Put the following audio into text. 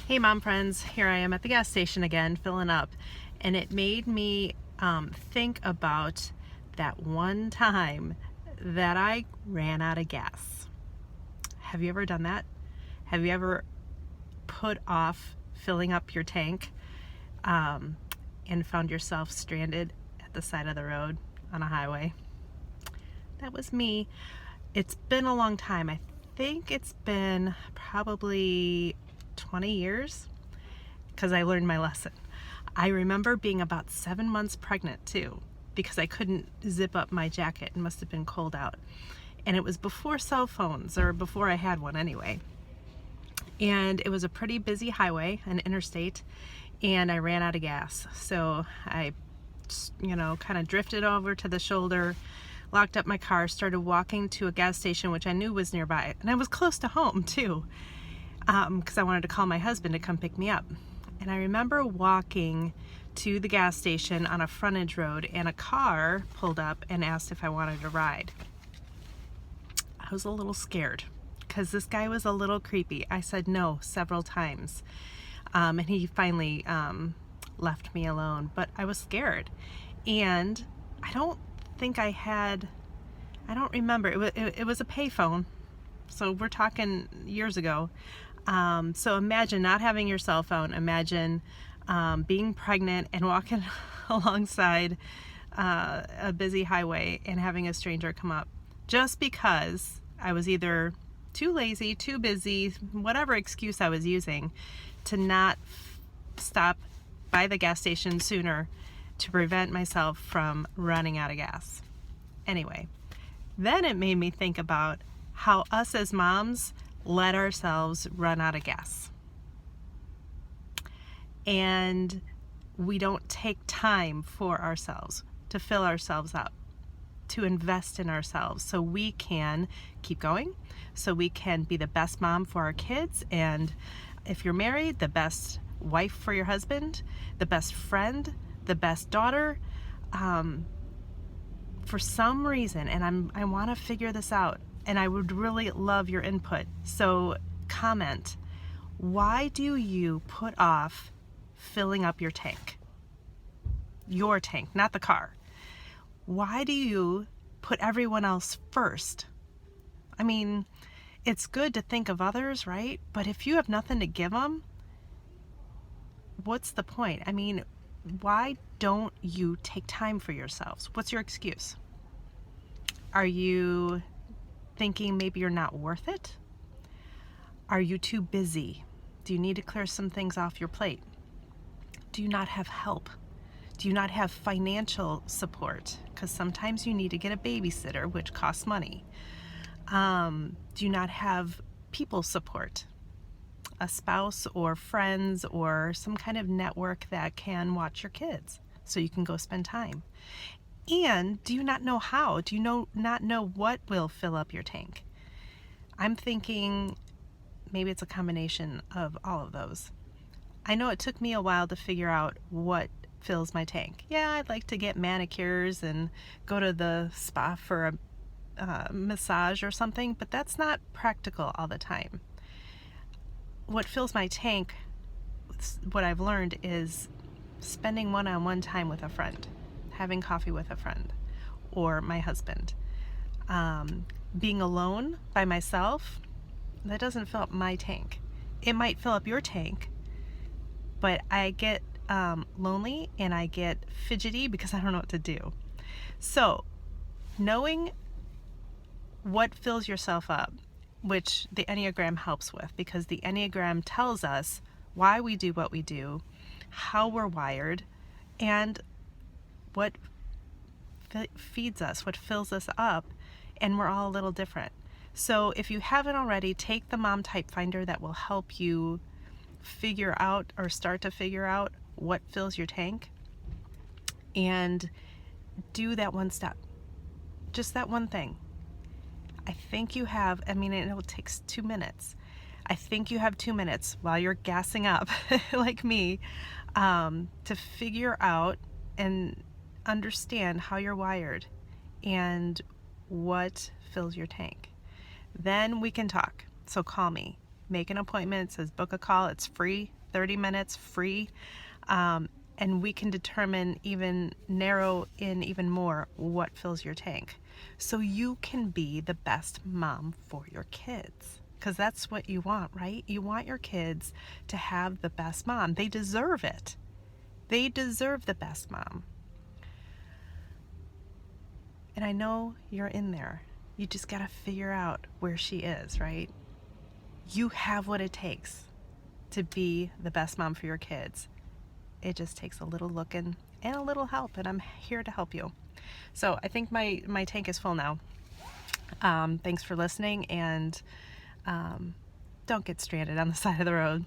Hey mom friends, here I am at the gas station again filling up, and it made me think about that one time that I ran out of gas. Have you ever done that? Have you ever put off filling up your tank and found yourself stranded at the side of the road on a highway? That was me. It's been a long time. I think it's been probably 20 years because I learned my lesson. I remember being about 7 months pregnant too, because I couldn't zip up my jacket. It must have been cold out. And it was before cell phones, or before I had one anyway. And it was a pretty busy highway, an interstate, and I ran out of gas. So I, kind of drifted over to the shoulder, locked up my car, started walking to a gas station, which I knew was nearby. And I was close to home too, because I wanted to call my husband to come pick me up. And I remember walking to the gas station on a frontage road, and a car pulled up and asked if I wanted a ride. I was a little scared because this guy was a little creepy. I said no several times, and he finally left me alone, but I was scared. And I don't remember, it was a payphone, so we're talking years ago. So imagine not having your cell phone. Imagine being pregnant and walking alongside a busy highway and having a stranger come up just because I was either too lazy, too busy, whatever excuse I was using, to not stop by the gas station sooner to prevent myself from running out of gas. Anyway, then it made me think about how us as moms let ourselves run out of gas. And we don't take time for ourselves to fill ourselves up, to invest in ourselves so we can keep going, so we can be the best mom for our kids, and if you're married, the best wife for your husband, the best friend, the best daughter. For some reason, and I want to figure this out, and I would really love your input. So comment, why do you put off filling up your tank? Your tank, not the car. Why do you put everyone else first? I mean, it's good to think of others, right? But if you have nothing to give them, what's the point? I mean, why don't you take time for yourselves? What's your excuse? Are you thinking maybe you're not worth it? Are you too busy? Do you need to clear some things off your plate? Do you not have help? Do you not have financial support? Because sometimes you need to get a babysitter, which costs money. Do you not have people support? A spouse or friends or some kind of network that can watch your kids so you can go spend time? And do you not know how? Do you not know what will fill up your tank? I'm thinking maybe it's a combination of all of those. I know it took me a while to figure out what fills my tank. Yeah, I'd like to get manicures and go to the spa for a massage or something, but that's not practical all the time. What fills my tank, what I've learned, is spending one-on-one time with a friend, having coffee with a friend or my husband. Being alone by myself, that doesn't fill up my tank. It might fill up your tank, but I get lonely and I get fidgety because I don't know what to do. So knowing what fills yourself up, which the Enneagram helps with, because the Enneagram tells us why we do what we do, how we're wired, and what feeds us, what fills us up, and we're all a little different. So if you haven't already, take the Mom Type Finder that will help you figure out, or start to figure out, what fills your tank, and do that one step, just that one thing. I think you have, I know it takes 2 minutes. I think you have 2 minutes while you're gassing up like me, to figure out and understand how you're wired and what fills your tank. Then we can talk. So call me. make an appointment. It says book a call. It's free, 30 minutes, free. And we can determine, even narrow in even more, what fills your tank. So you can be the best mom for your kids. Because that's what you want, right? You want your kids to have the best mom. They deserve it. They deserve the best mom. And I know you're in there. You just got to figure out where she is, right? You have what it takes to be the best mom for your kids. It just takes a little looking and a little help, and I'm here to help you. So I think my tank is full now. Thanks for listening, and don't get stranded on the side of the road.